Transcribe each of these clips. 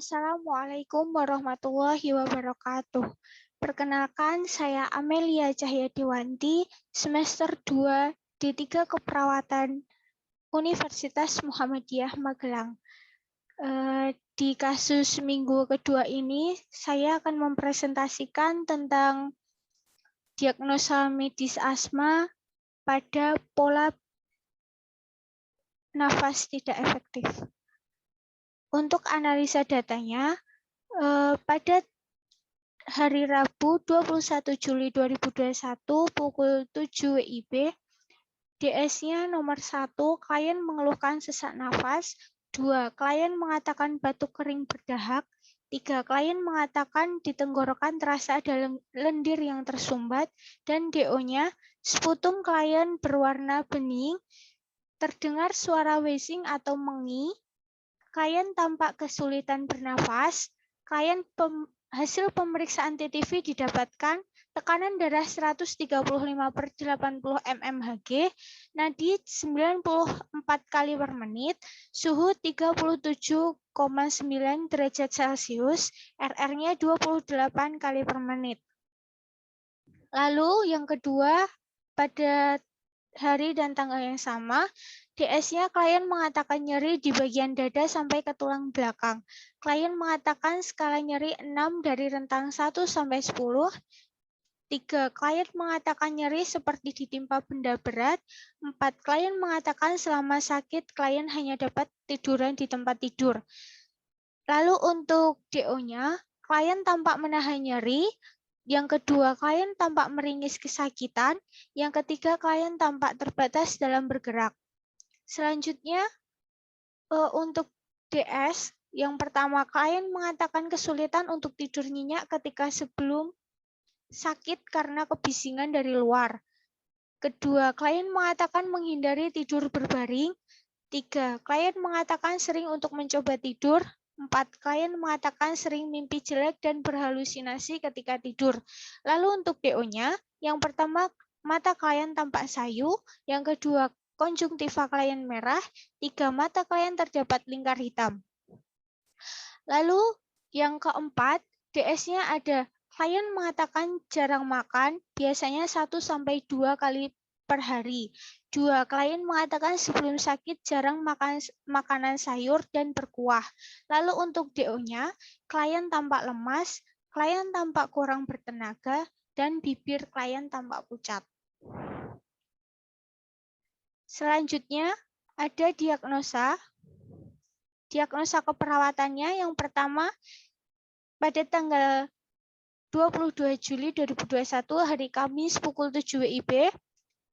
Assalamualaikum warahmatullahi wabarakatuh. Perkenalkan, saya Amelia Cahyadewanti, semester 2 D3 Keperawatan Universitas Muhammadiyah Magelang. Di kasus minggu kedua ini, saya akan mempresentasikan tentang diagnosa medis asma pada pola nafas tidak efektif. Untuk analisa datanya, pada hari Rabu 21 Juli 2021 pukul 7 WIB, DS-nya nomor 1, klien mengeluhkan sesak nafas, 2, klien mengatakan batuk kering berdahak, 3, klien mengatakan di tenggorokan terasa ada lendir yang tersumbat, dan DO-nya sputum klien berwarna bening, terdengar suara wheezing atau mengi, klien tampak kesulitan bernafas, klien hasil pemeriksaan TTV didapatkan tekanan darah 135/80 mmHg, nadi 94 kali per menit, suhu 37,9 derajat Celcius, RR-nya 28 kali per menit. Lalu yang kedua, pada hari dan tanggal yang sama, DS-nya klien mengatakan nyeri di bagian dada sampai ke tulang belakang. Klien mengatakan skala nyeri 6 dari rentang 1 sampai 10. 3. Klien mengatakan nyeri seperti ditimpa benda berat. 4. Klien mengatakan selama sakit klien hanya dapat tiduran di tempat tidur. Lalu untuk DO-nya, klien tampak menahan nyeri. Yang kedua, klien tampak meringis kesakitan. Yang ketiga, klien tampak terbatas dalam bergerak. Selanjutnya, untuk DS, yang pertama, klien mengatakan kesulitan untuk tidur nyenyak ketika sebelum sakit karena kebisingan dari luar. Kedua, klien mengatakan menghindari tidur berbaring. 3, klien mengatakan sering untuk mencoba tidur. 4, klien mengatakan sering mimpi jelek dan berhalusinasi ketika tidur. Lalu untuk DO-nya, yang pertama, mata klien tampak sayu. Yang kedua, konjungtiva klien merah. 3, mata klien terdapat lingkar hitam. Lalu yang keempat, DS-nya ada klien mengatakan jarang makan, biasanya 1-2 kali per hari. 2, klien mengatakan sebelum sakit jarang makan makanan sayur dan berkuah. Lalu untuk DO-nya, klien tampak lemas, klien tampak kurang bertenaga, dan bibir klien tampak pucat. Selanjutnya, ada diagnosa. Diagnosa keperawatannya yang pertama, pada tanggal 22 Juli 2021, hari Kamis pukul 7 WIB,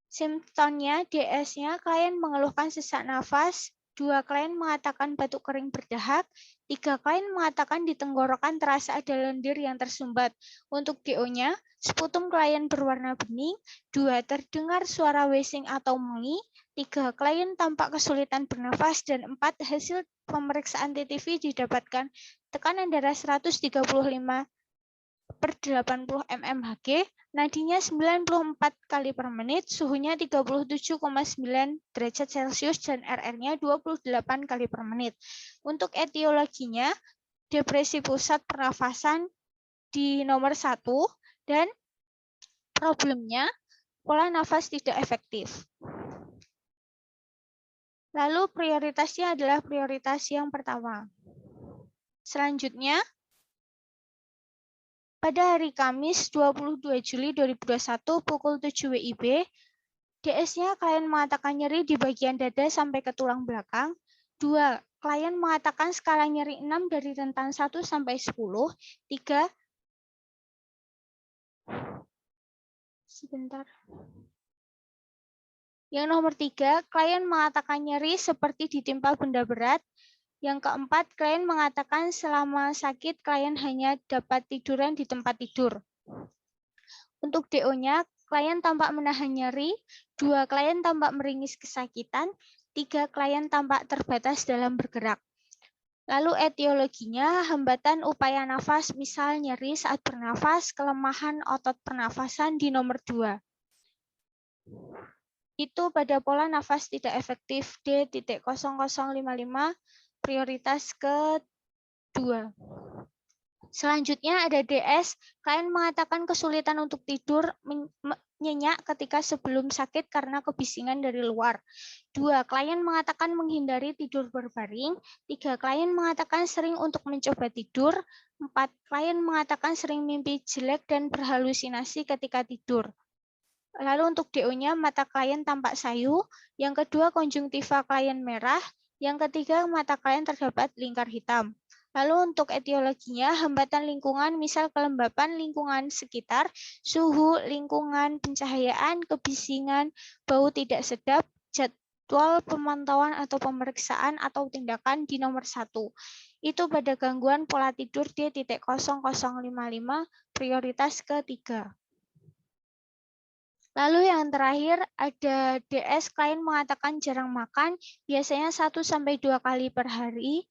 simptomnya DS-nya klien mengeluhkan sesak nafas, 2, klien mengatakan batuk kering berdahak, 3, klien mengatakan di tenggorokan terasa ada lendir yang tersumbat. Untuk DO-nya, sputum klien berwarna bening, 2, terdengar suara wheezing atau mengi, 3, klien tampak kesulitan bernafas, dan 4, hasil pemeriksaan TTV didapatkan tekanan darah 135/80 mmHg, nadinya 94 kali per menit, suhunya 37,9 derajat Celcius, dan RR-nya 28 kali per menit. Untuk etiologinya, depresi pusat pernafasan di nomor 1, dan problemnya pola nafas tidak efektif. Lalu prioritasnya adalah prioritas yang pertama. Selanjutnya, pada hari Kamis 22 Juli 2021 pukul 7 WIB, DS-nya klien mengatakan nyeri di bagian dada sampai ke tulang belakang. 2, klien mengatakan skala nyeri 6 dari rentang 1 sampai 10. 3, Yang nomor 3, klien mengatakan nyeri seperti ditimpa benda berat. Yang keempat, klien mengatakan selama sakit klien hanya dapat tiduran di tempat tidur. Untuk DO-nya, klien tampak menahan nyeri, 2, klien tampak meringis kesakitan, 3, klien tampak terbatas dalam bergerak. Lalu etiologinya, hambatan upaya nafas, misal nyeri saat bernafas, kelemahan otot pernafasan di nomor 2. Itu pada pola nafas tidak efektif D.0055, prioritas ke 2. Selanjutnya ada DS, klien mengatakan kesulitan untuk tidur nyenyak ketika sebelum sakit karena kebisingan dari luar. 2. Klien mengatakan menghindari tidur berbaring. 3. Klien mengatakan sering untuk mencoba tidur. 4. Klien mengatakan sering mimpi jelek dan berhalusinasi ketika tidur. Lalu untuk DO-nya, mata klien tampak sayu. Yang kedua, konjungtiva klien merah. Yang ketiga, mata klien terdapat lingkar hitam. Lalu untuk etiologinya, hambatan lingkungan, misal kelembapan lingkungan sekitar, suhu, lingkungan, pencahayaan, kebisingan, bau tidak sedap, jadwal pemantauan atau pemeriksaan atau tindakan di nomor 1. Itu pada gangguan pola tidur D.0055 prioritas ketiga. Lalu yang terakhir ada DS, klien mengatakan jarang makan, biasanya 1-2 kali per hari.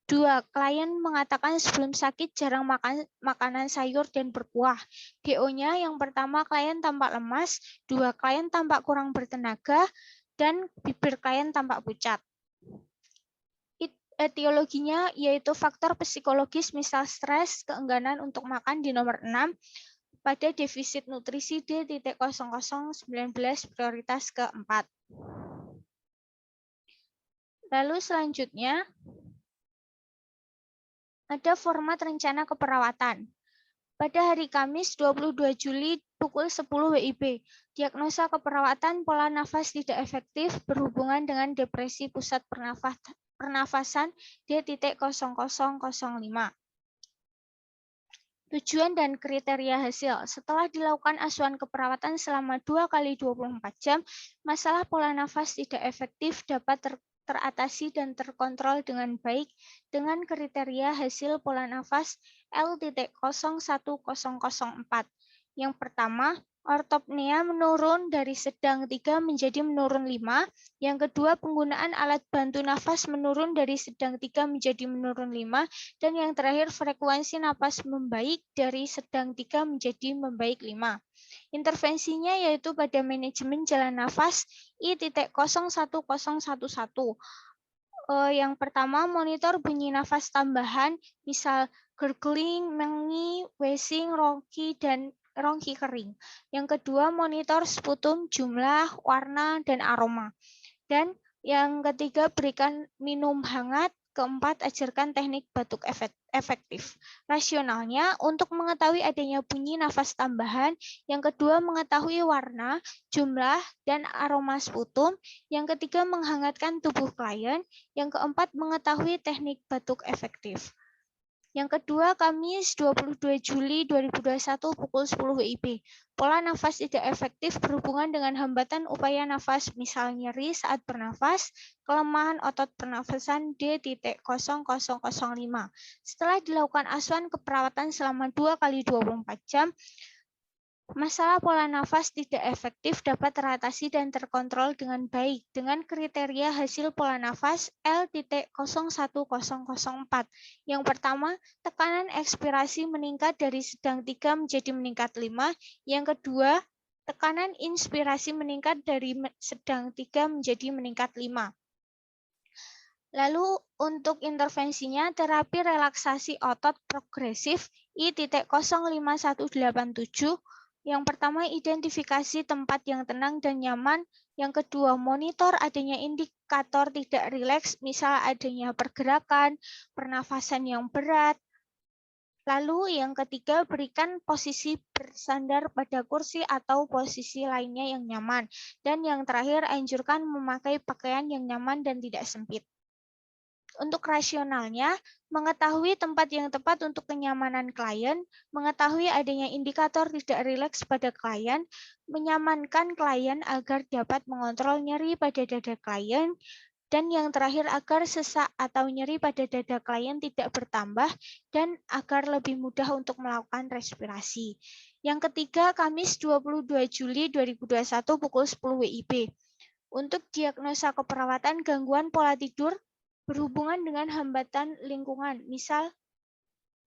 2. Klien mengatakan sebelum sakit jarang makan makanan sayur dan berkuah. DO-nya yang pertama, klien tampak lemas. 2. Klien tampak kurang bertenaga. Dan bibir klien tampak pucat. Etiologinya yaitu faktor psikologis misal stres, keengganan untuk makan di nomor 6. Pada defisit nutrisi D.0019 prioritas keempat. Lalu selanjutnya ada format rencana keperawatan. Pada hari Kamis 22 Juli pukul 10 WIB, diagnosa keperawatan pola nafas tidak efektif berhubungan dengan depresi pusat pernafasan D.0005. Tujuan dan kriteria hasil. Setelah dilakukan asuhan keperawatan selama 2 kali 24 jam, masalah pola nafas tidak efektif dapat teratasi dan terkontrol dengan baik dengan kriteria hasil pola nafas L.01004. Yang pertama, ortopnea menurun dari sedang 3 menjadi menurun 5. Yang kedua, penggunaan alat bantu nafas menurun dari sedang 3 menjadi menurun 5. Dan yang terakhir, frekuensi napas membaik dari sedang 3 menjadi membaik 5. Intervensinya yaitu pada manajemen jalan nafas I.01011. Yang pertama, monitor bunyi nafas tambahan, misal gurgling, mengi, wheezing, rongki kering. Yang kedua, monitor sputum, jumlah, warna, dan aroma. Dan yang ketiga, berikan minum hangat. Keempat, ajarkan teknik batuk efektif. Rasionalnya, untuk mengetahui adanya bunyi nafas tambahan. Yang kedua, mengetahui warna, jumlah, dan aroma sputum. Yang ketiga, menghangatkan tubuh klien. Yang keempat, mengetahui teknik batuk efektif. Yang kedua, Kamis 22 Juli 2021 pukul 10 WIB. Pola nafas tidak efektif berhubungan dengan hambatan upaya nafas, misal nyeri saat bernafas, kelemahan otot pernafasan D.0005. Setelah dilakukan asuhan keperawatan selama 2 kali 24 jam, masalah pola nafas tidak efektif dapat teratasi dan terkontrol dengan baik dengan kriteria hasil pola nafas L.01004. Yang pertama, tekanan ekspirasi meningkat dari sedang 3 menjadi meningkat 5. Yang kedua, tekanan inspirasi meningkat dari sedang 3 menjadi meningkat 5. Lalu untuk intervensinya, terapi relaksasi otot progresif I.05187. Yang pertama, identifikasi tempat yang tenang dan nyaman. Yang kedua, monitor adanya indikator tidak rileks, misal adanya pergerakan, pernafasan yang berat. Lalu yang ketiga, berikan posisi bersandar pada kursi atau posisi lainnya yang nyaman. Dan yang terakhir, anjurkan memakai pakaian yang nyaman dan tidak sempit. Untuk rasionalnya, mengetahui tempat yang tepat untuk kenyamanan klien, mengetahui adanya indikator tidak rileks pada klien, menyamankan klien agar dapat mengontrol nyeri pada dada klien, dan yang terakhir agar sesak atau nyeri pada dada klien tidak bertambah dan agar lebih mudah untuk melakukan respirasi. Yang ketiga, Kamis 22 Juli 2021 pukul 10 WIB. Untuk diagnosa keperawatan gangguan pola tidur berhubungan dengan hambatan lingkungan, misal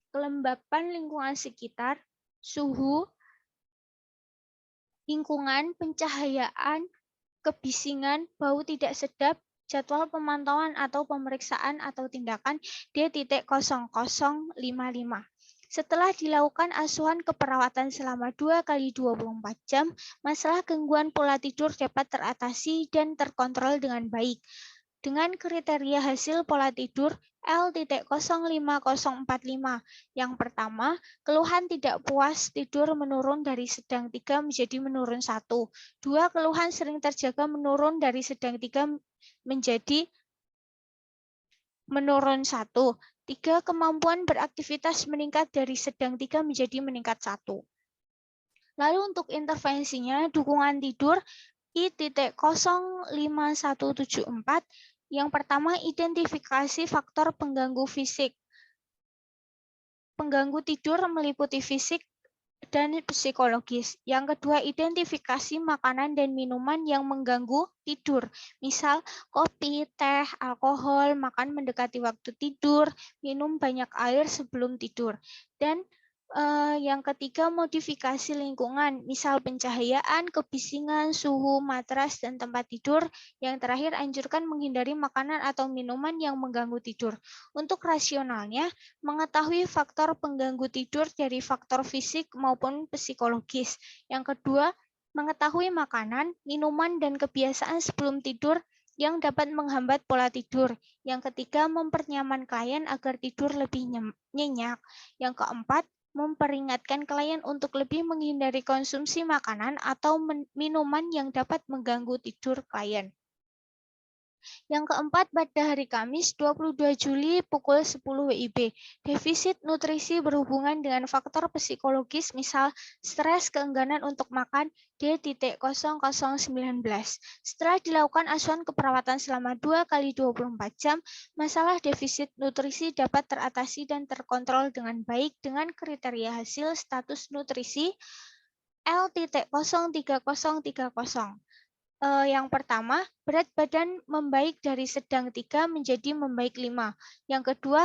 kelembapan lingkungan sekitar, suhu, lingkungan, pencahayaan, kebisingan, bau tidak sedap, jadwal pemantauan atau pemeriksaan atau tindakan D.0055. Setelah dilakukan asuhan keperawatan selama 2 kali 24 jam, masalah gangguan pola tidur dapat teratasi dan terkontrol dengan baik. Dengan kriteria hasil pola tidur L.05045. Yang pertama, keluhan tidak puas tidur menurun dari sedang 3 menjadi menurun 1. 2, keluhan sering terjaga menurun dari sedang 3 menjadi menurun 1. 3, kemampuan beraktivitas meningkat dari sedang 3 menjadi meningkat 1. Lalu untuk intervensinya, dukungan tidur I.05174. Yang pertama, identifikasi faktor pengganggu fisik. Pengganggu tidur meliputi fisik dan psikologis. Yang kedua, identifikasi makanan dan minuman yang mengganggu tidur. Misal, kopi, teh, alkohol, makan mendekati waktu tidur, minum banyak air sebelum tidur. Dan yang ketiga, modifikasi lingkungan, misal pencahayaan, kebisingan, suhu, matras, dan tempat tidur. Yang terakhir, anjurkan menghindari makanan atau minuman yang mengganggu tidur. Untuk rasionalnya, mengetahui faktor pengganggu tidur dari faktor fisik maupun psikologis. Yang kedua, mengetahui makanan, minuman, dan kebiasaan sebelum tidur yang dapat menghambat pola tidur. Yang ketiga, mempernyaman klien agar tidur lebih nyenyak. Yang keempat, memperingatkan klien untuk lebih menghindari konsumsi makanan atau minuman yang dapat mengganggu tidur klien. Yang keempat, pada hari Kamis 22 Juli pukul 10 WIB, defisit nutrisi berhubungan dengan faktor psikologis, misal stres, keengganan untuk makan, D.0019. Setelah dilakukan asuhan keperawatan selama 2 kali 24 jam, masalah defisit nutrisi dapat teratasi dan terkontrol dengan baik dengan kriteria hasil status nutrisi L.03030. Yang pertama, berat badan membaik dari sedang 3 menjadi membaik 5. Yang kedua,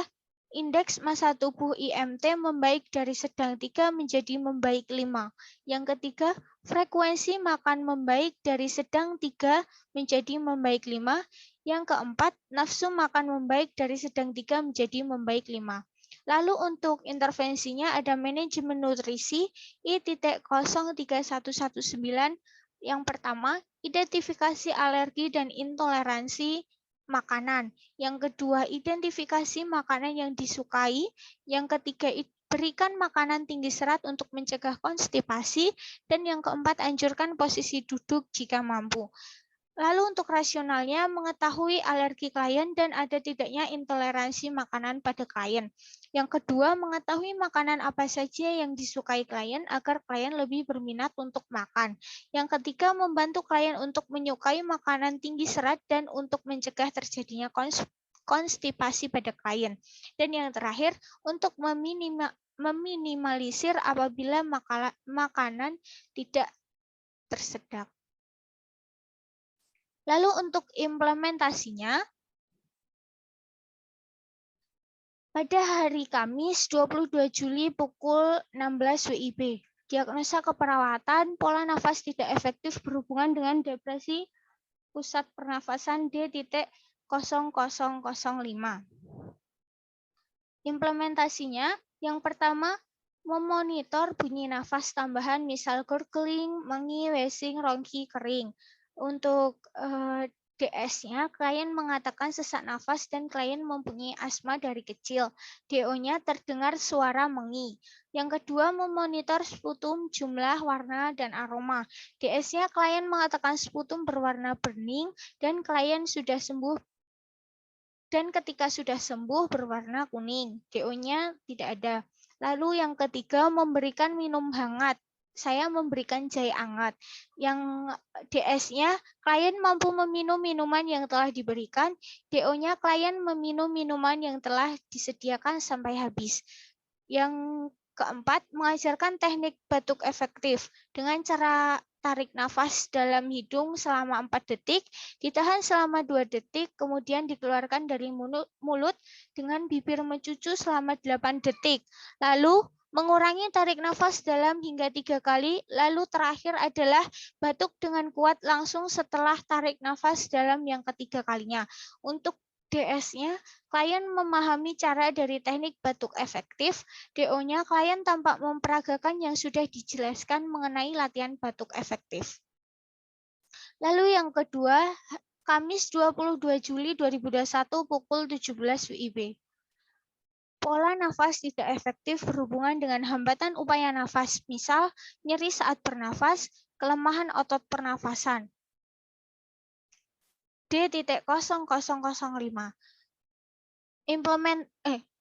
indeks massa tubuh IMT membaik dari sedang 3 menjadi membaik 5. Yang ketiga, frekuensi makan membaik dari sedang 3 menjadi membaik 5. Yang keempat, nafsu makan membaik dari sedang 3 menjadi membaik 5. Lalu untuk intervensinya ada manajemen nutrisi I.03119. Yang pertama, identifikasi alergi dan intoleransi makanan. Yang kedua, identifikasi makanan yang disukai. Yang ketiga, berikan makanan tinggi serat untuk mencegah konstipasi. Dan yang keempat, anjurkan posisi duduk jika mampu. Lalu untuk rasionalnya, mengetahui alergi klien dan ada tidaknya intoleransi makanan pada klien. Yang kedua, mengetahui makanan apa saja yang disukai klien agar klien lebih berminat untuk makan. Yang ketiga, membantu klien untuk menyukai makanan tinggi serat dan untuk mencegah terjadinya konstipasi pada klien. Dan yang terakhir, untuk meminimalisir apabila makanan tidak tersedak. Lalu untuk implementasinya, pada hari Kamis 22 Juli pukul 16 WIB, diagnosa keperawatan pola nafas tidak efektif berhubungan dengan depresi pusat pernafasan D.0005. Implementasinya, yang pertama, memonitor bunyi nafas tambahan misal gurgling, mengi, wheezing, rongki, kering. Untuk DS-nya, klien mengatakan sesak nafas dan klien mempunyai asma dari kecil. DO-nya terdengar suara mengi. Yang kedua, memonitor sputum, jumlah, warna, dan aroma. DS-nya, klien mengatakan sputum berwarna bening dan klien sudah sembuh. Dan ketika sudah sembuh berwarna kuning. DO-nya tidak ada. Lalu yang ketiga, memberikan minum hangat. Saya memberikan jahe hangat. Yang DS-nya, klien mampu meminum minuman yang telah diberikan. DO-nya, klien meminum minuman yang telah disediakan sampai habis. Yang keempat, mengajarkan teknik batuk efektif dengan cara tarik nafas dalam hidung selama 4 detik, ditahan selama 2 detik, kemudian dikeluarkan dari mulut dengan bibir mencucu selama 8 detik. Lalu mengurangi tarik nafas dalam hingga 3 kali, lalu terakhir adalah batuk dengan kuat langsung setelah tarik nafas dalam yang ketiga kalinya. Untuk DS-nya, klien memahami cara dari teknik batuk efektif. DO-nya, klien tampak memperagakan yang sudah dijelaskan mengenai latihan batuk efektif. Lalu yang kedua, Kamis 22 Juli 2021 pukul 17 WIB. Pola nafas tidak efektif berhubungan dengan hambatan upaya nafas, misal nyeri saat bernafas, kelemahan otot pernafasan. D.0005.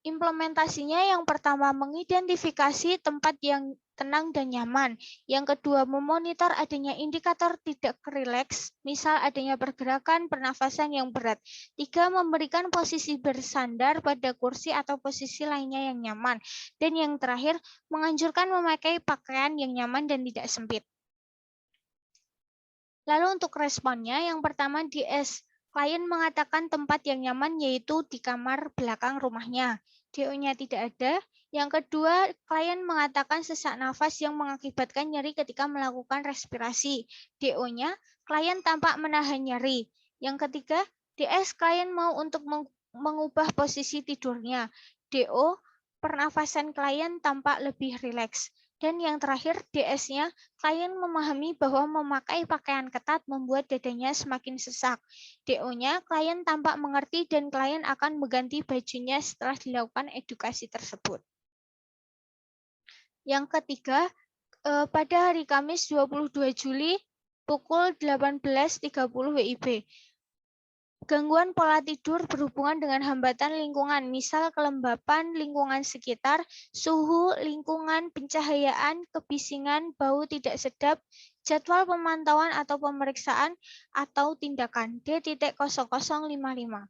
Implementasinya yang pertama mengidentifikasi tempat yang tenang dan nyaman. Yang kedua memonitor adanya indikator tidak rileks, misal adanya pergerakan pernafasan yang berat. Tiga, memberikan posisi bersandar pada kursi atau posisi lainnya yang nyaman. Dan yang terakhir, menganjurkan memakai pakaian yang nyaman dan tidak sempit. Lalu untuk responnya, yang pertama DS. Klien mengatakan tempat yang nyaman yaitu di kamar belakang rumahnya. DO-nya tidak ada. Yang kedua, klien mengatakan sesak nafas yang mengakibatkan nyeri ketika melakukan respirasi. DO-nya, klien tampak menahan nyeri. Yang ketiga, DS, klien mau untuk mengubah posisi tidurnya. DO, pernafasan klien tampak lebih rileks. Dan yang terakhir, DS-nya, klien memahami bahwa memakai pakaian ketat membuat dadanya semakin sesak. DO-nya, klien tampak mengerti dan klien akan mengganti bajunya setelah dilakukan edukasi tersebut. Yang ketiga, pada hari Kamis 22 Juli pukul 18.30 WIB. Gangguan pola tidur berhubungan dengan hambatan lingkungan, misal kelembapan lingkungan sekitar, suhu, lingkungan, pencahayaan, kebisingan, bau tidak sedap, jadwal pemantauan atau pemeriksaan, atau tindakan. D.0055.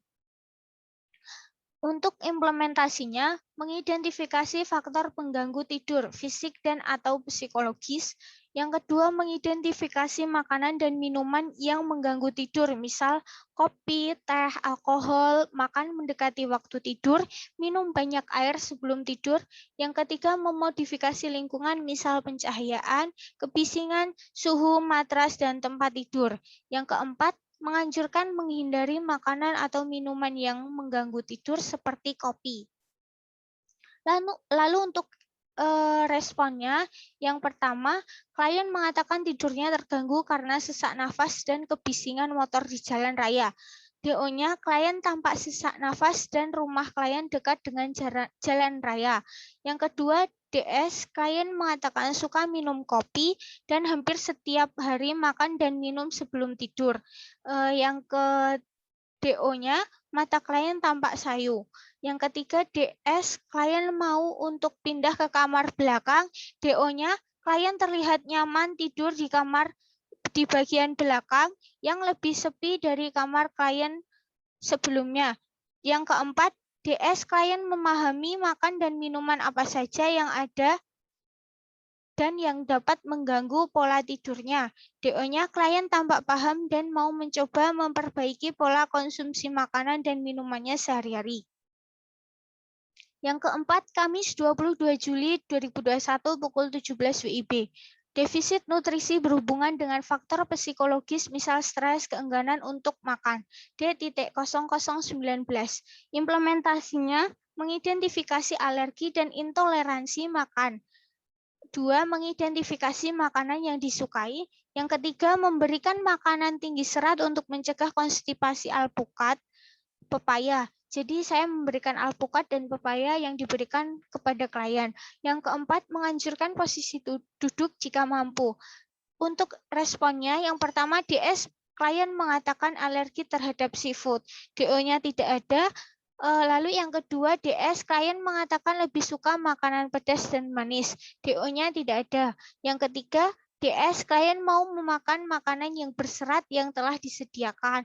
Untuk implementasinya, mengidentifikasi faktor pengganggu tidur, fisik dan atau psikologis. Yang kedua, mengidentifikasi makanan dan minuman yang mengganggu tidur, misal kopi, teh, alkohol, makan mendekati waktu tidur, minum banyak air sebelum tidur. Yang ketiga, memodifikasi lingkungan, misal pencahayaan, kebisingan, suhu, matras, dan tempat tidur. Yang keempat, menganjurkan menghindari makanan atau minuman yang mengganggu tidur seperti kopi. Lalu untuk responnya, yang pertama, klien mengatakan tidurnya terganggu karena sesak nafas dan kebisingan motor di jalan raya. DO-nya, klien tampak sesak nafas dan rumah klien dekat dengan jalan raya. Yang kedua, DS, klien mengatakan suka minum kopi dan hampir setiap hari makan dan minum sebelum tidur. Yang ke DO-nya, mata klien tampak sayu. Yang ketiga, DS, klien mau untuk pindah ke kamar belakang. DO-nya, klien terlihat nyaman tidur di kamar di bagian belakang yang lebih sepi dari kamar klien sebelumnya. Yang keempat, DS, klien memahami makan dan minuman apa saja yang ada dan yang dapat mengganggu pola tidurnya. DO-nya, klien tampak paham dan mau mencoba memperbaiki pola konsumsi makanan dan minumannya sehari-hari. Yang keempat, Kamis 22 Juli 2021 pukul 17 WIB. Defisit nutrisi berhubungan dengan faktor psikologis, misal stres, keengganan untuk makan. D.0019. Implementasinya, mengidentifikasi alergi dan intoleransi makan. 2. Mengidentifikasi makanan yang disukai. Yang ketiga, memberikan makanan tinggi serat untuk mencegah konstipasi. Alpukat, pepaya. Jadi saya memberikan alpukat dan pepaya yang diberikan kepada klien. Yang keempat, menganjurkan posisi duduk jika mampu. Untuk responnya, yang pertama DS, klien mengatakan alergi terhadap seafood. DO-nya tidak ada. Lalu yang kedua, DS, klien mengatakan lebih suka makanan pedas dan manis. DO-nya tidak ada. Yang ketiga, DS, klien mau memakan makanan yang berserat yang telah disediakan.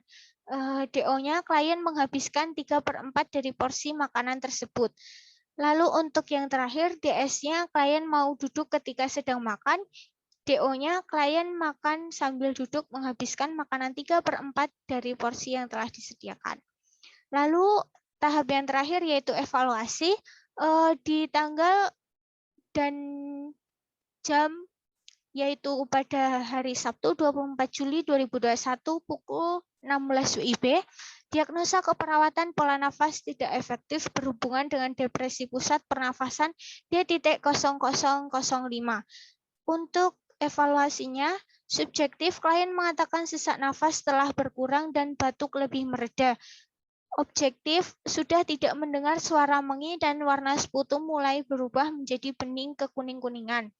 DO-nya, klien menghabiskan 3/4 dari porsi makanan tersebut. Lalu untuk yang terakhir, DS-nya, klien mau duduk ketika sedang makan. DO-nya, klien makan sambil duduk menghabiskan makanan 3/4 dari porsi yang telah disediakan. Lalu tahap yang terakhir yaitu evaluasi. Di tanggal dan jam, yaitu pada hari Sabtu 24 Juli 2021 pukul 16 WIB, diagnosa keperawatan pola nafas tidak efektif berhubungan dengan depresi pusat pernafasan D.0005. Untuk evaluasinya, subjektif klien mengatakan sesak nafas telah berkurang dan batuk lebih mereda. Objektif, sudah tidak mendengar suara mengi dan warna sputum mulai berubah menjadi bening ke kuning-kuningan.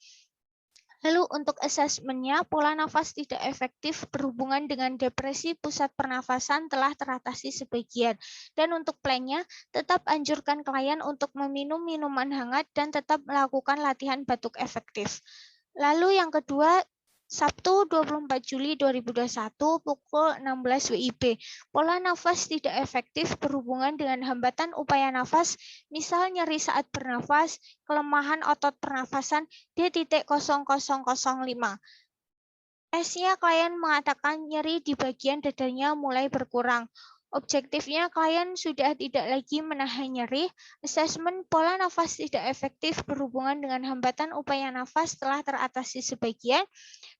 Lalu untuk asesmennya, pola nafas tidak efektif berhubungan dengan depresi pusat pernafasan telah teratasi sebagian. Dan untuk plannya, tetap anjurkan klien untuk meminum minuman hangat dan tetap melakukan latihan batuk efektif. Lalu yang kedua, Sabtu 24 Juli 2021 pukul 16 WIB. Pola nafas tidak efektif berhubungan dengan hambatan upaya nafas, misal nyeri saat bernafas, kelemahan otot pernafasan D.0005. S-nya klien mengatakan nyeri di bagian dadanya mulai berkurang. Objektifnya klien sudah tidak lagi menahan nyeri. Asesmen pola nafas tidak efektif berhubungan dengan hambatan upaya nafas telah teratasi sebagian.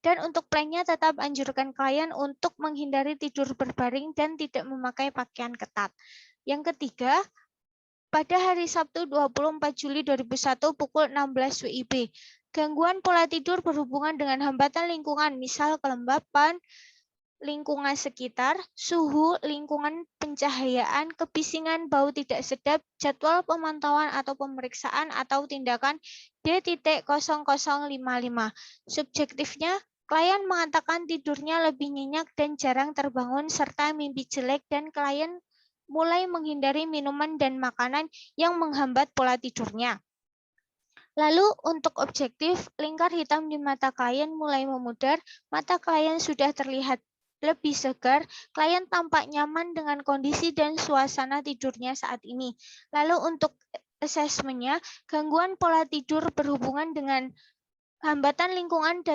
Dan untuk plannya tetap anjurkan klien untuk menghindari tidur berbaring dan tidak memakai pakaian ketat. Yang ketiga, pada hari Sabtu 24 Juli 2001 pukul 16 WIB, gangguan pola tidur berhubungan dengan hambatan lingkungan, misal kelembapan, lingkungan sekitar, suhu, lingkungan pencahayaan, kebisingan, bau tidak sedap, jadwal pemantauan atau pemeriksaan atau tindakan D.0055. Subjektifnya, klien mengatakan tidurnya lebih nyenyak dan jarang terbangun serta mimpi jelek dan klien mulai menghindari minuman dan makanan yang menghambat pola tidurnya. Lalu untuk objektif, lingkar hitam di mata klien mulai memudar, mata klien sudah terlihat lebih segar, klien tampak nyaman dengan kondisi dan suasana tidurnya saat ini. Lalu untuk asesmennya, gangguan pola tidur berhubungan dengan hambatan lingkungan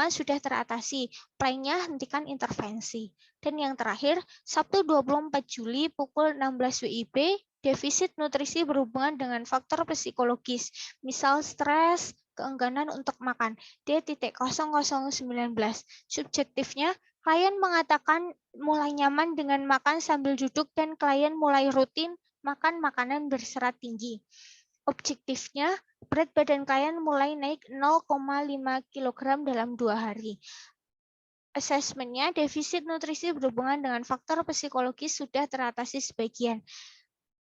sudah teratasi. Plannya hentikan intervensi. Dan yang terakhir, Sabtu 24 Juli pukul 16 WIB, defisit nutrisi berhubungan dengan faktor psikologis, misal stres, keengganan untuk makan, D.0019. Subjektifnya, klien mengatakan mulai nyaman dengan makan sambil duduk dan klien mulai rutin makan makanan berserat tinggi. Objektifnya, berat badan klien mulai naik 0,5 kg dalam 2 hari. Asesmennya, defisit nutrisi berhubungan dengan faktor psikologis sudah teratasi sebagian.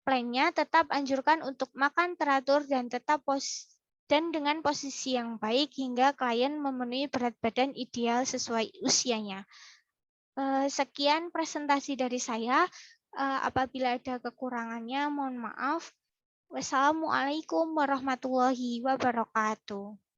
Plannya tetap anjurkan untuk makan teratur dan dengan posisi yang baik hingga klien memenuhi berat badan ideal sesuai usianya. Sekian presentasi dari saya. Apabila ada kekurangannya, mohon maaf. Wassalamualaikum warahmatullahi wabarakatuh.